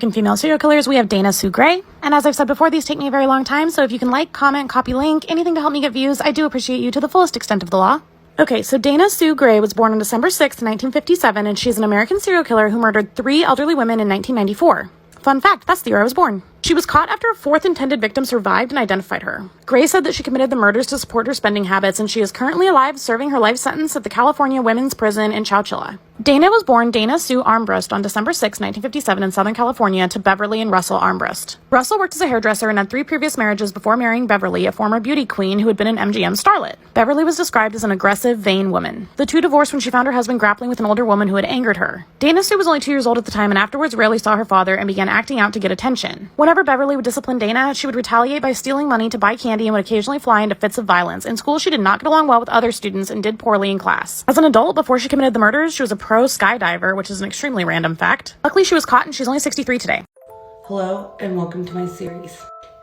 American female serial killers, we have Dana Sue Gray. And as I've said before, these take me a very long time, so if you can like, comment, copy link, anything to help me get views, I do appreciate you to the fullest extent of the law. Okay, so Dana Sue Gray was born on December 6, 1957, and she's an American serial killer who murdered 3 elderly women in 1994. Fun fact, that's the year I was born. She was caught after a 4th intended victim survived and identified her. Gray said that she committed the murders to support her spending habits, and she is currently alive serving her life sentence at the California Women's Prison in Chowchilla. Dana was born Dana Sue Armbrust on December 6, 1957 in Southern California to Beverly and Russell Armbrust. Russell worked as a hairdresser and had 3 previous marriages before marrying Beverly, a former beauty queen who had been an MGM starlet. Beverly was described as an aggressive, vain woman. The two divorced when she found her husband grappling with an older woman who had angered her. Dana Sue was only 2 years old at the time and afterwards rarely saw her father and began acting out to get attention. Whenever Beverly would discipline Dana, she would retaliate by stealing money to buy candy and would occasionally fly into fits of violence. In school, she did not get along well with other students and did poorly in class. As an adult, before she committed the murders, she was a pro skydiver, which is an extremely random fact. Luckily, she was caught and she's only 63 today. Hello and welcome to my series.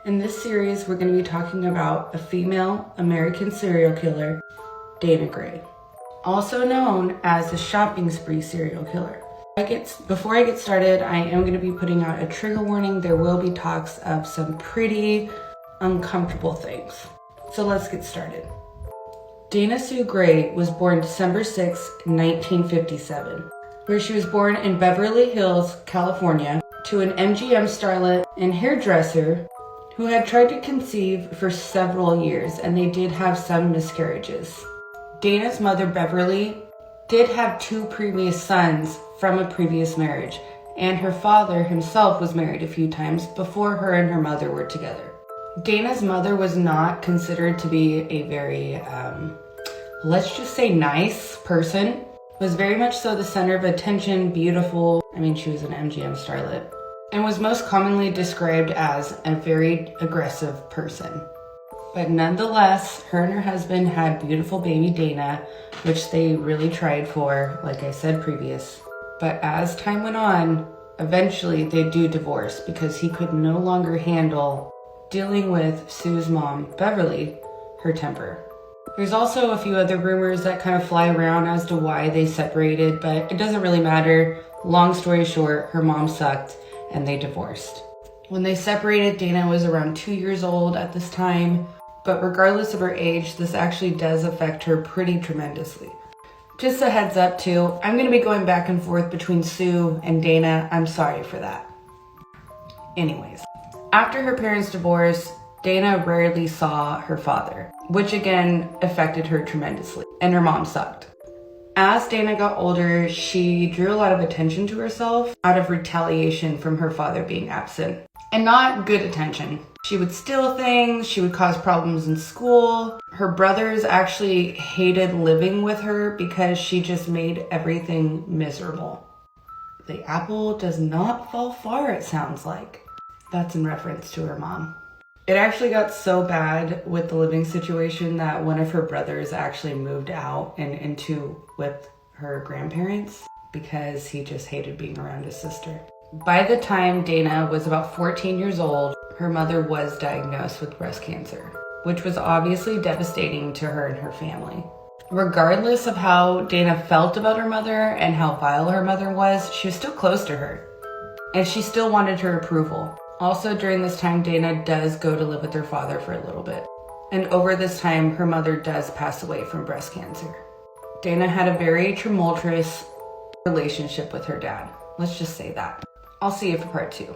In this series, we're going to be talking about a female American serial killer, Dana Gray, also known as the shopping spree serial killer. Before I get started, I am going to be putting out a trigger warning. There will be talks of some pretty uncomfortable things. So let's get started. Dana Sue Gray was born December 6, 1957, where she was born in Beverly Hills, California, to an MGM starlet and hairdresser who had tried to conceive for several years, and they did have some miscarriages. Dana's mother, Beverly, did have 2 previous sons from a previous marriage, and her father himself was married a few times before her and her mother were together. Dana's mother was not considered to be a very, let's just say nice person, was very much so the center of attention, beautiful, she was an MGM starlet, and was most commonly described as a very aggressive person. But nonetheless, her and her husband had beautiful baby Dana, which they really tried for, like I said previous. But as time went on, eventually they do divorce because he could no longer handle dealing with Sue's mom, Beverly, her temper. There's also a few other rumors that kind of fly around as to why they separated, but it doesn't really matter. Long story short, her mom sucked and they divorced. When they separated, Dana was around 2 years old at this time, but regardless of her age, this actually does affect her pretty tremendously. Just a heads up too, I'm going to be going back and forth between Sue and Dana. I'm sorry for that. Anyways, after her parents' divorce, Dana rarely saw her father, which again affected her tremendously, and her mom sucked. As Dana got older, she drew a lot of attention to herself out of retaliation from her father being absent. And not good attention. She would steal things, she would cause problems in school. Her brothers actually hated living with her because she just made everything miserable. The apple does not fall far, it sounds like. That's in reference to her mom. It actually got so bad with the living situation that one of her brothers actually moved out and into with her grandparents because he just hated being around his sister. By the time Dana was about 14 years old, her mother was diagnosed with breast cancer, which was obviously devastating to her and her family. Regardless of how Dana felt about her mother and how vile her mother was, she was still close to her, and she still wanted her approval. Also, during this time, Dana does go to live with her father for a little bit. And over this time, her mother does pass away from breast cancer. Dana had a very tumultuous relationship with her dad. Let's just say that. I'll see you for part 2.